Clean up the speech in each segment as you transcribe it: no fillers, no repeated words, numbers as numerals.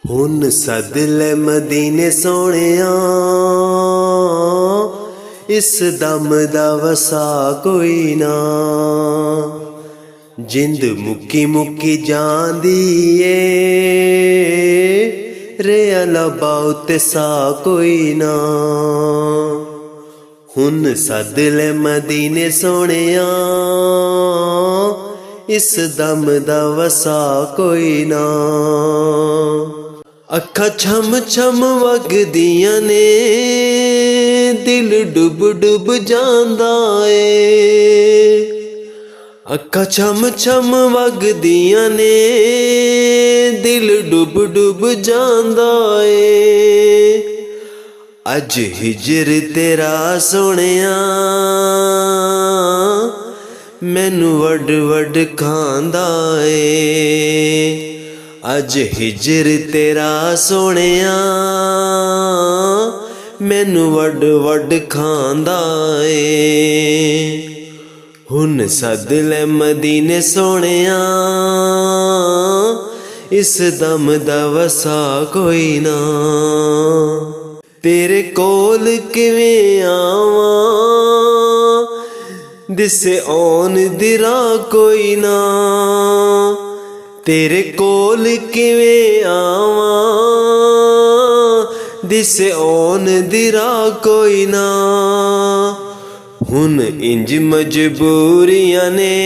हुन सद ले मदीने सोहणिया, इस दम दा वसा कोई ना। जिंद मुक्की मुक्की जांदी ए, रेआ लबा उत्ते सा कोई ना। हुन सद ले मदीने सोहणिया, इस दम दा वसा कोई ना। अखा छम छम वगदियां ने, दिल डुब डुब जांदा ए। अखा छम छम वगदियां ने, दिल डुब डुब जांदा ए। अज हिजर तेरा सोहणिया, मैनू वड वड खांदा ए। अज हिजर तेरा सोहणिया, मैनू वड वड खांदा ए। हुन सद ले मदीने सोहणिया, इस दम दा वसा कोई ना। तेरे कोल किवें आवां, दिसे आउण दी राह कोई ना। तेरे कोल किवें आवां, दिसे आउण दी राह कोई ना। हुन इंज मजबूरियां ने,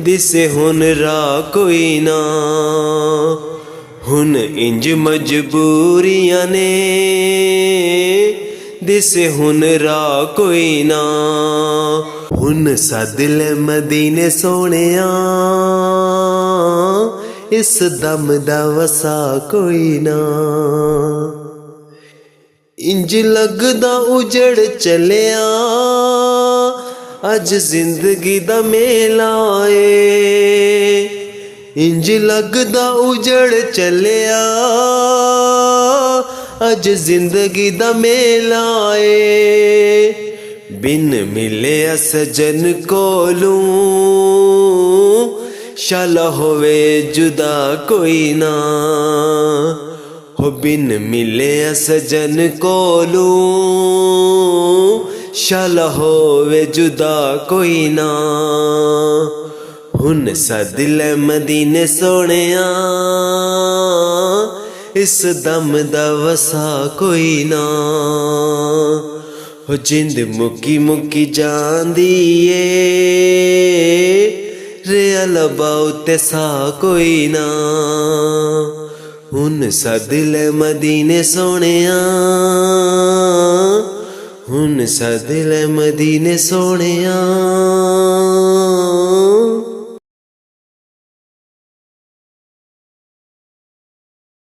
दिसे हुन राह कोई ना। हुन इंज मजबूरियां ने, दिसे हुन राह कोई ना। हुन सद ले मदीने सोहणिया, इस दम दा वसा कोई ना। इंज लगदा उजड़ चलिया, अज जिंदगी दा मेला ए। इंज लगदा उजड़ चलिया, अज जिंदगी दा मेला ए। बिन मिले सजन कोलूं, शाला होवे जुदा कोई ना। हो बिन मिले सजन कोलूं, शाला होवे जुदा कोई ना। हुन सद ले मदीने सोहणिया, इस दम दा वसा कोई ना। हो जिंद मुक्की मुक्की जांदी ए, रेआ लबा उत्ते सा कोई ना। हुन सद ले मदीने सोहणिया, हुन सद ले मदीने सोहणिया।